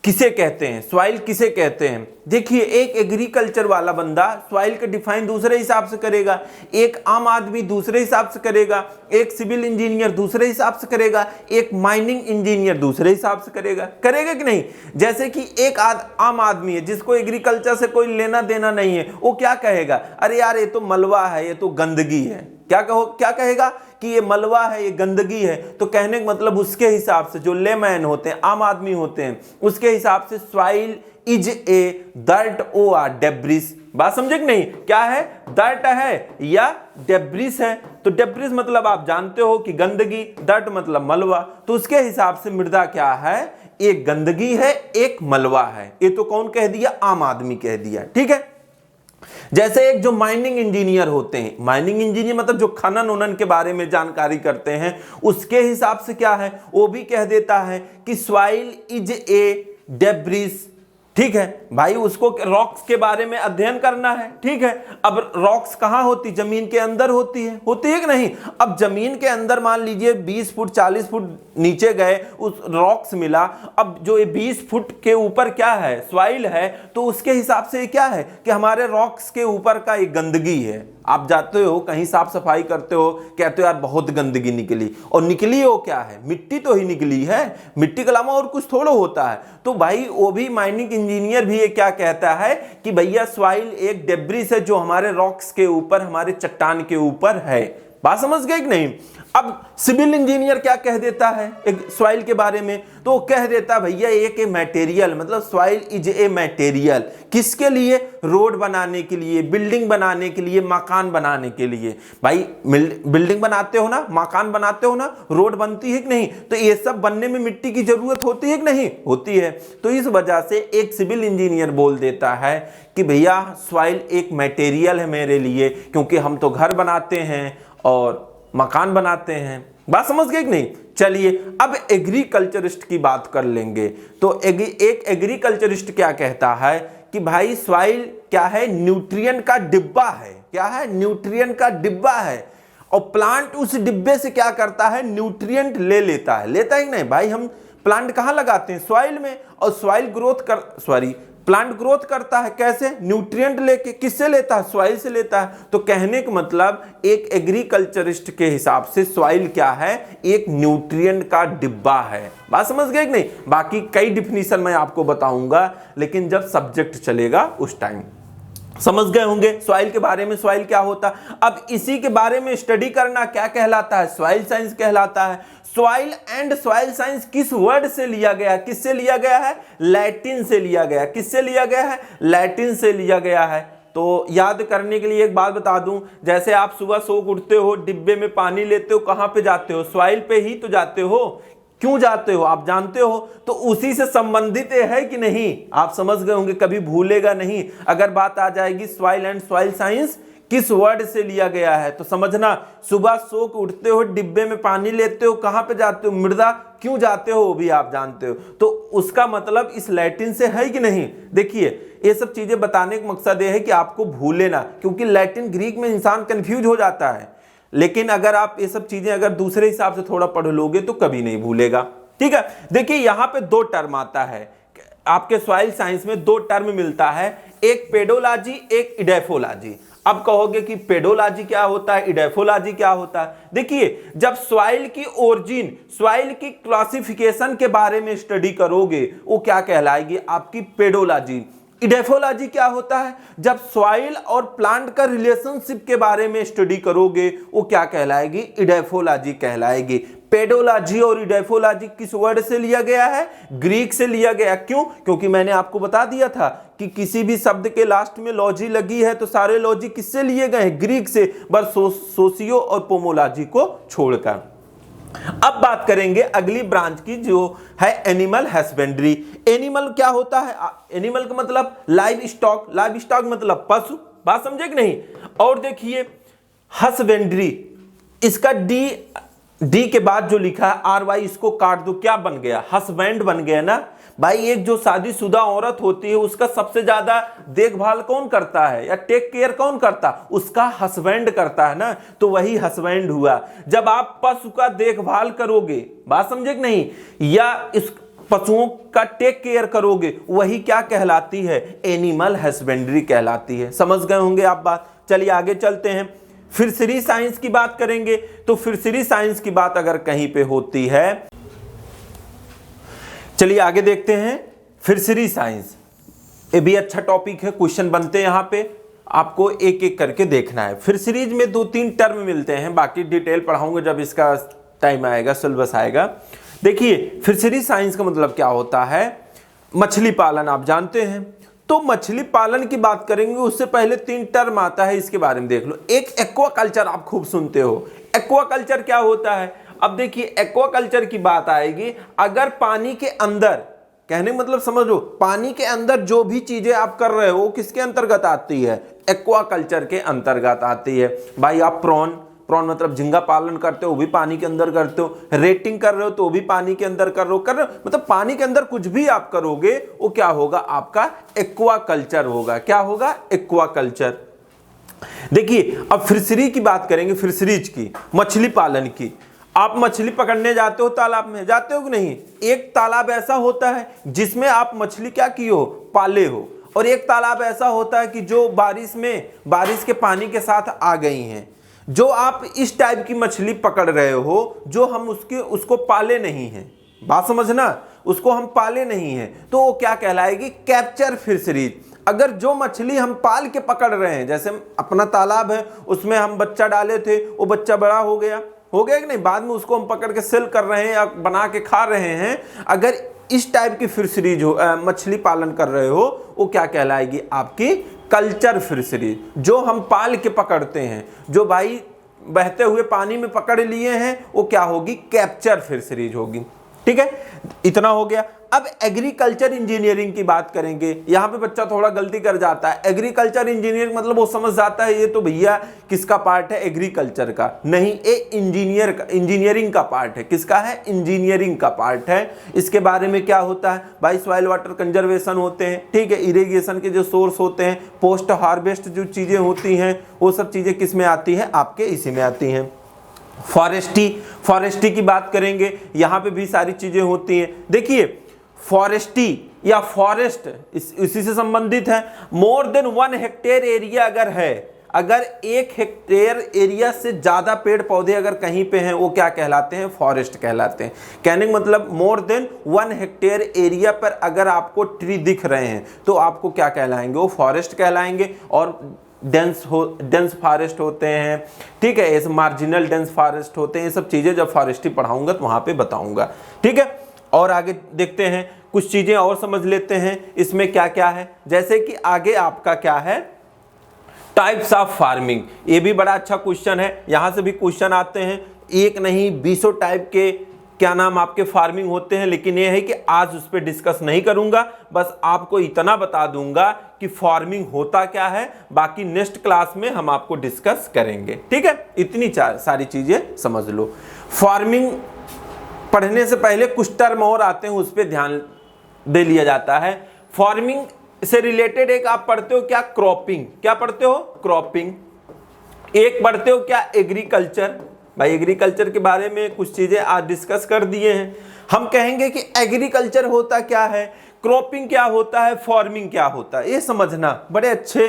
किसे कहते हैं, सॉइल किसे कहते हैं। देखिए एक एग्रीकल्चर वाला बंदा सॉइल का डिफाइन दूसरे हिसाब से करेगा, एक आम आदमी दूसरे हिसाब से करेगा, एक सिविल इंजीनियर दूसरे हिसाब से करेगा, एक माइनिंग इंजीनियर दूसरे हिसाब से करेगा। करेगा कि नहीं? जैसे कि एक आम आदमी है जिसको एग्रीकल्चर से कोई लेना देना नहीं है, वो क्या कहेगा? अरे यार ये तो मलबा है, ये तो गंदगी है। क्या कहेगा कि ये मलबा है, ये गंदगी है। तो कहने का मतलब उसके हिसाब से, जो लेमैन होते हैं, आम आदमी होते हैं, उसके हिसाब से सॉइल इज ए दर्ट और डेब्रिस। बात समझे कि नहीं? क्या है? दर्ट है या डेब्रिस है। तो डेब्रिस मतलब आप जानते हो कि गंदगी, दर्ट मतलब मलबा। तो उसके हिसाब से मृदा क्या है? एक गंदगी है, एक मलबा है। ये तो कौन कह दिया? आम आदमी कह दिया। ठीक है। जैसे एक जो माइनिंग इंजीनियर होते हैं, माइनिंग इंजीनियर मतलब जो खनन उनन के बारे में जानकारी करते हैं, उसके हिसाब से क्या है? वो भी कह देता है कि सॉइल इज ए डेब्रिस। ठीक है भाई, उसको रॉक्स के बारे में अध्ययन करना है। ठीक है। अब रॉक्स कहाँ होती? जमीन के अंदर होती है कि नहीं? अब जमीन के अंदर मान लीजिए 20 फुट 40 फुट नीचे गए, उस रॉक्स मिला। अब जो ये 20 फुट के ऊपर क्या है? सॉइल है। तो उसके हिसाब से क्या है कि हमारे रॉक्स के ऊपर का एक गंदगी है। आप जाते हो कहीं साफ सफाई करते हो, कहते हो यार बहुत गंदगी निकली, और निकली हो क्या है? मिट्टी तो ही निकली है, मिट्टी के अलावा और कुछ थोड़ा होता है। तो भाई वो भी माइनिंग इंजीनियर भी ये क्या कहता है कि भैया सॉइल एक डेब्रिस है जो हमारे रॉक्स के ऊपर, हमारे चट्टान के ऊपर है। बात समझ गए कि नहीं? अब सिविल इंजीनियर क्या कह देता है एक सॉइल के बारे में? तो वो कह देता भैया एक मटेरियल, मतलब सॉइल इज ए मटेरियल। किसके लिए? रोड बनाने के लिए, बिल्डिंग बनाने के लिए, मकान बनाने के लिए। भाई बिल्डिंग बनाते हो ना, मकान बनाते हो ना, रोड बनती है कि नहीं? तो ये सब बनने में मिट्टी की जरूरत होती है कि नहीं? होती है। तो इस वजह से एक सिविल इंजीनियर बोल देता है कि भैया सॉइल एक मटेरियल है मेरे लिए, क्योंकि हम तो घर बनाते हैं और मकान बनाते हैं। बात समझ गए कि नहीं? चलिए अब एग्रीकल्चरिस्ट की बात कर लेंगे। तो एक एग्रीकल्चरिस्ट क्या कहता है कि भाई सॉइल क्या है? न्यूट्रिएंट का डिब्बा है। क्या है? न्यूट्रिएंट का डिब्बा है। और प्लांट उस डिब्बे से क्या करता है? न्यूट्रिएंट ले लेता है। लेता ही नहीं भाई, हम प्लांट कहाँ लगाते हैं? सॉइल में। और सॉइल प्लांट ग्रोथ करता है कैसे? न्यूट्रिएंट लेके। किससे लेता है? सॉइल से लेता है। तो कहने का मतलब एक एग्रीकल्चरिस्ट के हिसाब से सॉइल क्या है? एक न्यूट्रिएंट का डिब्बा है। बात समझ गए कि नहीं? बाकी कई डिफिनीशन मैं आपको बताऊंगा, लेकिन जब सब्जेक्ट चलेगा उस टाइम समझ गए होंगे सॉइल के बारे में। सॉइल क्या होता है? अब इसी के बारे में स्टडी करना क्या कहलाता है? सॉइल साइंस कहलाता है। सॉइल एंड सॉइल साइंस किस वर्ड से लिया गया? किससे लिया गया है? लैटिन से लिया गया। किससे लिया गया है? लैटिन से लिया गया है। तो याद करने के लिए एक बात बता दूं, जैसे आप सुबह सो उठते हो, डिब्बे में पानी लेते हो, कहां पे जाते हो? सॉइल पे ही तो जाते हो। क्यों जाते हो? आप जानते हो। तो उसी से संबंधित है कि नहीं? आप समझ गए होंगे, कभी भूलेगा नहीं। अगर बात आ जाएगी सॉइल एंड सॉइल साइंस किस वर्ड से लिया गया है, तो समझना सुबह सो के उठते हो, डिब्बे में पानी लेते हो, कहां पे जाते हो? मृदा। क्यों जाते हो वो भी आप जानते हो। तो उसका मतलब इस लैटिन से है कि नहीं? देखिए ये सब चीजें बताने का मकसद ये है कि आपको भूले ना, क्योंकि लैटिन ग्रीक में इंसान कंफ्यूज हो जाता है। लेकिन अगर आप ये सब चीजें अगर दूसरे हिसाब से थोड़ा पढ़ लोगे तो कभी नहीं भूलेगा। ठीक है। देखिए यहां पे दो टर्म आता है आपके सॉइल साइंस में, दो टर्म मिलता है, एक पेडोलॉजी, एक इडेफोलॉजी। अब कहोगे कि पेडोलॉजी क्या होता है, इडेफोलॉजी क्या होता है? देखिए जब सॉइल की ओरिजिन, सॉइल की क्लासिफिकेशन के बारे में स्टडी करोगे, वो क्या कहलाएगी? आपकी पेडोलॉजी। इडेफोलॉजी क्या होता है? जब सॉइल और प्लांट का रिलेशनशिप के बारे में स्टडी करोगे, वो क्या कहलाएगी? इडेफोलॉजी कहलाएगी। पेडोलॉजी और इडेफोलॉजी किस वर्ड से लिया गया है? ग्रीक से लिया गया। क्यों? क्योंकि मैंने आपको बता दिया था कि किसी भी शब्द के लास्ट में लॉजी लगी है तो सारे लॉजी किससे लिए गए हैं? ग्रीक से, बस सोशियो और पोमोलॉजी को छोड़कर। अब बात करेंगे अगली ब्रांच की जो है एनिमल हस्बेंड्री। एनिमल क्या होता है? एनिमल का मतलब लाइव स्टॉक, लाइव स्टॉक मतलब पशु, बात समझे कि नहीं। और देखिए हस्बेंड्री, इसका डी के बाद जो लिखा है RY इसको काट दो, क्या बन गया? हस्बैंड बन गया ना भाई। एक जो शादीशुदा औरत होती है उसका सबसे ज्यादा देखभाल कौन करता है या टेक केयर कौन करता? उसका हस्बैंड करता है ना, तो वही हस्बैंड हुआ। जब आप पशु का देखभाल करोगे, बात समझे कि नहीं, या इस पशुओं का टेक केयर करोगे, वही क्या कहलाती है? एनिमल हस्बेंड्री कहलाती है। समझ गए होंगे आप बात। चलिए आगे चलते हैं। फिशरी साइंस की बात करेंगे तो फिशरी साइंस की बात अगर कहीं पे होती है, चलिए आगे देखते हैं। फिशरी साइंस ये भी अच्छा टॉपिक है, क्वेश्चन बनते हैं यहां पे, आपको एक एक करके देखना है। फिशरीज में 2-3 टर्म मिलते हैं, बाकी डिटेल पढ़ाऊंगा जब इसका टाइम आएगा, सिलेबस आएगा। देखिए फिशरी साइंस का मतलब क्या होता है? मछली पालन आप जानते हैं, तो मछली पालन की बात करेंगे उससे पहले 3 टर्म आता है, इसके बारे में देख लो। एक एक्वाकल्चर आप खूब सुनते हो। एक्वाकल्चर क्या होता है? अब देखिए एक्वाकल्चर की बात आएगी अगर पानी के अंदर, कहने मतलब समझो, पानी के अंदर जो भी चीजें आप कर रहे हो वो किसके अंतर्गत आती है? एक्वाकल्चर के अंतर्गत आती है। भाई आप प्रॉन मतलब झींगा पालन करते हो, वो भी पानी के अंदर करते हो। रेटिंग कर रहे हो तो वो भी पानी के अंदर कर रहे हो, मतलब पानी के अंदर कुछ भी आप करोगे वो क्या होगा? आपका एक्वाकल्चर होगा। क्या होगा? एक्वाकल्चर। देखिए अब फिशरी की बात करेंगे, फिशरीज की, मछली पालन की। आप मछली पकड़ने जाते हो तालाब में, जाते हो कि नहीं? एक तालाब ऐसा होता है जिसमें आप मछली क्या की हो? पाले हो। और एक तालाब ऐसा होता है कि जो बारिश के पानी के साथ आ गई हैं। जो आप इस टाइप की मछली पकड़ रहे हो जो हम उसको पाले नहीं हैं, बात समझना, उसको हम पाले नहीं हैं, तो वो क्या कहलाएगी? Capture fisheries. अगर जो मछली हम पाल के पकड़ रहे हैं, जैसे अपना तालाब है उसमें हम बच्चा डाले थे, वो बच्चा बड़ा हो गया कि नहीं, बाद में उसको हम पकड़ के सेल कर रहे हैं या बना के खा रहे हैं, अगर इस टाइप की फिशरीज हो, मछली पालन कर रहे हो, वो क्या कहलाएगी? आपकी कल्चर फिशरीज। जो हम पाल के पकड़ते हैं, जो भाई बहते हुए पानी में पकड़ लिए हैं, वो क्या होगी? कैप्चर फिशरीज होगी। ठीक है, इतना हो गया। अब एग्रीकल्चर इंजीनियरिंग की बात करेंगे। यहां पे बच्चा थोड़ा गलती कर जाता है। एग्रीकल्चर इंजीनियरिंग मतलब वो समझ जाता है ये तो भैया किसका पार्ट है? एग्रीकल्चर का। नहीं, ये इंजीनियरिंग का पार्ट है। किसका है? इंजीनियरिंग का पार्ट है। इसके बारे में क्या होता है भाई? सॉइल वाटर कंजर्वेशन होते हैं, ठीक है, इरिगेशन के जो सोर्स होते हैं, पोस्ट हार्वेस्ट जो चीजें होती हैं, वो सब चीजें किस में आती हैं? आपके इसी में आती हैं। फॉरेस्ट्री की बात करेंगे, यहां पे भी सारी चीजें होती हैं। देखिए फॉरेस्ट्री या फॉरेस्ट इसी से संबंधित है। मोर देन 1 हेक्टेयर एरिया अगर है, अगर 1 हेक्टेयर एरिया से ज्यादा पेड़ पौधे अगर कहीं पे हैं, वो क्या कहलाते हैं? फॉरेस्ट कहलाते हैं। कहने का मतलब मोर देन 1 हेक्टेयर एरिया पर अगर आपको ट्री दिख रहे हैं तो आपको क्या कहलाएंगे? वो फॉरेस्ट कहलाएंगे। और डेंस फॉरेस्ट होते हैं, ठीक है, ऐसे मार्जिनल डेंस फॉरेस्ट होते हैं। ये सब चीजें जब फॉरेस्ट्री पढ़ाऊंगा तो वहां पे बताऊंगा, ठीक है। और आगे देखते हैं, कुछ चीजें और समझ लेते हैं इसमें क्या क्या है। जैसे कि आगे आपका क्या है? Types of farming. ये भी बड़ा अच्छा क्वेश्चन है, यहां से भी क्वेश्चन आते हैं, एक नहीं 20 टाइप के क्या नाम आपके फार्मिंग होते हैं। लेकिन ये है कि आज उस पर डिस्कस नहीं करूंगा, बस आपको इतना बता दूंगा कि फार्मिंग होता क्या है, बाकी नेक्स्ट क्लास में हम आपको डिस्कस करेंगे, ठीक है। इतनी सारी चीजें समझ लो। फार्मिंग पढ़ने से पहले कुछ टर्म और आते हैं, उस पर ध्यान दे लिया जाता है। फार्मिंग से रिलेटेड एक आप पढ़ते हो क्या? क्रॉपिंग। क्या पढ़ते हो? क्रॉपिंग। एक पढ़ते हो क्या? एग्रीकल्चर। भाई एग्रीकल्चर के बारे में कुछ चीजें आज डिस्कस कर दिए हैं। हम कहेंगे कि एग्रीकल्चर होता क्या है, क्रॉपिंग क्या होता है, फार्मिंग क्या होता है। ये समझना, बड़े अच्छे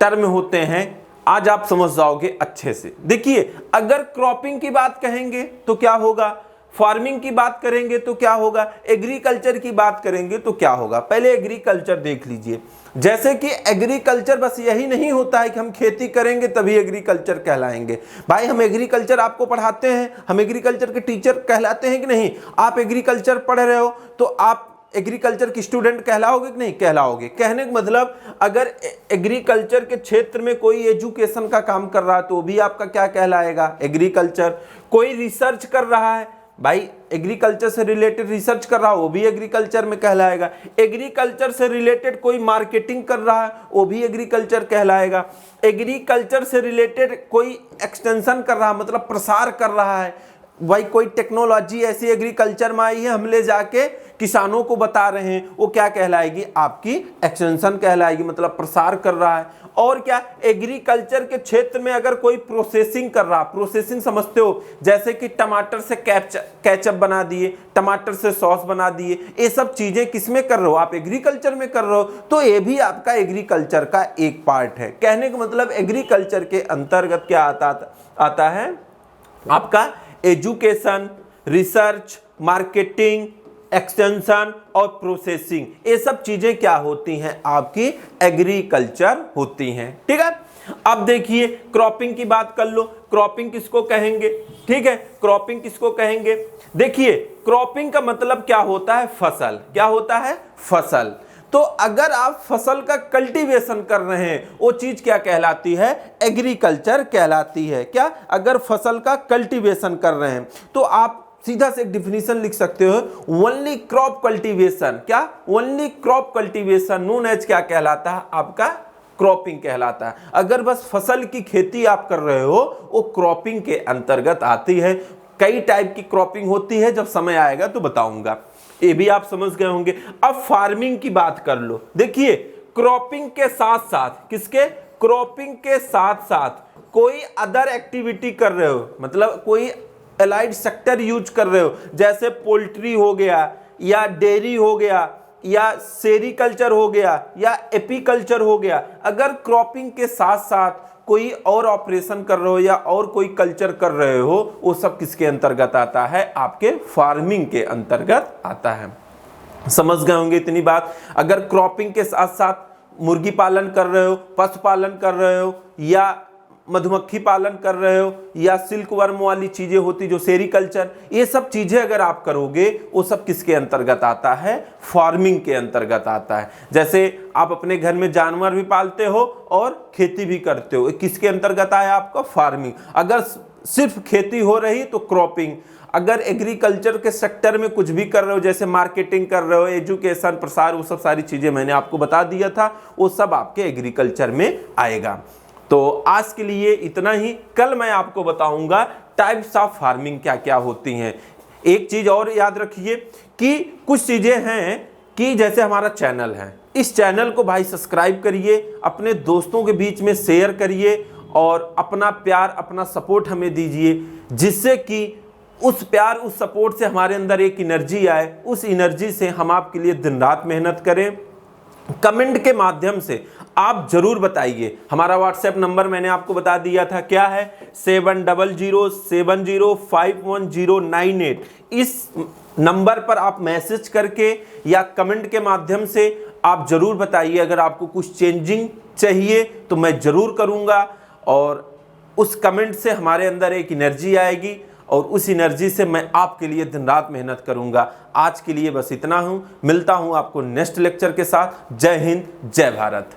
टर्म होते हैं, आज आप समझ जाओगे अच्छे से। देखिए अगर क्रॉपिंग की बात कहेंगे तो क्या होगा, फार्मिंग की बात करेंगे तो क्या होगा, एग्रीकल्चर की बात करेंगे तो क्या होगा। पहले एग्रीकल्चर देख लीजिए। जैसे कि एग्रीकल्चर बस यही नहीं होता है कि हम खेती करेंगे तभी एग्रीकल्चर कहलाएंगे। भाई हम एग्रीकल्चर आपको पढ़ाते हैं, हम एग्रीकल्चर के टीचर कहलाते हैं कि नहीं। आप एग्रीकल्चर पढ़ रहे हो तो आप एग्रीकल्चर के स्टूडेंट कहलाओगे कि नहीं कहलाओगे। कहने का मतलब अगर एग्रीकल्चर के क्षेत्र में कोई एजुकेशन का काम कर रहा है तो भी आपका क्या कहलाएगा, एग्रीकल्चर। कोई रिसर्च कर रहा है भाई, एग्रीकल्चर से रिलेटेड रिसर्च कर रहा है वो भी एग्रीकल्चर में कहलाएगा। एग्रीकल्चर से रिलेटेड कोई मार्केटिंग कर रहा है वो भी एग्रीकल्चर कहलाएगा। एग्रीकल्चर से रिलेटेड कोई एक्सटेंशन कर रहा है मतलब प्रसार कर रहा है भाई, कोई टेक्नोलॉजी ऐसी एग्रीकल्चर में आई है हम ले जाके किसानों को बता रहे हैं, वो क्या कहलाएगी, आपकी एक्सटेंशन कहलाएगी, मतलब प्रसार कर रहा है। और क्या, एग्रीकल्चर के क्षेत्र में अगर कोई प्रोसेसिंग कर रहा, प्रोसेसिंग समझते हो, जैसे कि टमाटर से केचप बना दिए, टमाटर से सॉस बना दिए, ये सब चीजें किसमें कर रहे हो आप, एग्रीकल्चर में कर रहे हो, तो ये भी आपका एग्रीकल्चर का एक पार्ट है। कहने का मतलब एग्रीकल्चर के अंतर्गत क्या आता है आपका एजुकेशन, रिसर्च, मार्केटिंग, एक्सटेंशन और प्रोसेसिंग, ये सब चीजें क्या होती हैं, आपकी एग्रीकल्चर होती हैं। ठीक है, अब देखिए क्रॉपिंग की बात कर लो। क्रॉपिंग किसको कहेंगे, ठीक है, क्रॉपिंग किसको कहेंगे। देखिए क्रॉपिंग का मतलब क्या होता है, फसल। क्या होता है, फसल। तो अगर आप फसल का कल्टीवेशन कर रहे हैं वो चीज क्या कहलाती है, एग्रीकल्चर कहलाती है। क्या, अगर फसल का कल्टीवेशन कर रहे हैं तो आप सीधा से एक डिफिनीशन लिख सकते हो, ओनली क्रॉप कल्टीवेशन। क्या, only crop cultivation known as क्या कहलाता है, आपका क्रॉपिंग कहलाता है। अगर बस फसल की खेती आप कर रहे हो वो क्रॉपिंग के अंतर्गत आती है। कई टाइप की क्रॉपिंग होती है, जब समय आएगा तो बताऊंगा, ये भी आप समझ गए होंगे। अब फार्मिंग की बात कर लो। देखिए क्रॉपिंग के साथ साथ, किसके, क्रॉपिंग के साथ साथ कोई अदर एक्टिविटी कर रहे हो, मतलब कोई एलाइड सेक्टर यूज कर रहे हो, जैसे पोल्ट्री हो गया या डेयरी हो गया या सेरिकल्चर हो गया या एपीकल्चर हो गया। अगर क्रॉपिंग के साथ साथ कोई और ऑपरेशन कर रहे हो या और कोई कल्चर कर रहे हो, वो सब किसके अंतर्गत आता है, आपके फार्मिंग के अंतर्गत आता है। समझ गए होंगे इतनी बात। अगर क्रॉपिंग के साथ साथ मुर्गी पालन कर रहे हो, पशु पालन कर रहे हो या मधुमक्खी पालन कर रहे हो या सिल्क वर्म वाली चीजें होती जो सेरिकल्चर, ये सब चीजें अगर आप करोगे वो सब किसके अंतर्गत आता है, फार्मिंग के अंतर्गत आता है। जैसे आप अपने घर में जानवर भी पालते हो और खेती भी करते हो, किसके अंतर्गत आया आपका, फार्मिंग। अगर सिर्फ खेती हो रही तो क्रॉपिंग। अगर एग्रीकल्चर के सेक्टर में कुछ भी कर रहे हो, जैसे मार्केटिंग कर रहे हो, एजुकेशन, प्रसार, वो सब सारी चीजें मैंने आपको बता दिया था, वो सब आपके एग्रीकल्चर में आएगा। तो आज के लिए इतना ही। कल मैं आपको बताऊंगा टाइप्स ऑफ फार्मिंग क्या क्या होती हैं। एक चीज और याद रखिए कि कुछ चीजें हैं कि जैसे हमारा चैनल है, इस चैनल को भाई सब्सक्राइब करिए, अपने दोस्तों के बीच में शेयर करिए और अपना प्यार, अपना सपोर्ट हमें दीजिए, जिससे कि उस प्यार, उस सपोर्ट से हमारे अंदर एक एनर्जी आए, उस एनर्जी से हम आपके लिए दिन रात मेहनत करें। कमेंट के माध्यम से आप जरूर बताइए। हमारा व्हाट्सएप नंबर मैंने आपको बता दिया था, क्या है, 7007051098। इस नंबर पर आप मैसेज करके या कमेंट के माध्यम से आप जरूर बताइए। अगर आपको कुछ चेंजिंग चाहिए तो मैं जरूर करूंगा और उस कमेंट से हमारे अंदर एक एनर्जी आएगी और उस एनर्जी से मैं आपके लिए दिन रात मेहनत करूंगा। आज के लिए बस इतना हूं, मिलता हूं आपको नेक्स्ट लेक्चर के साथ। जय हिंद, जय भारत।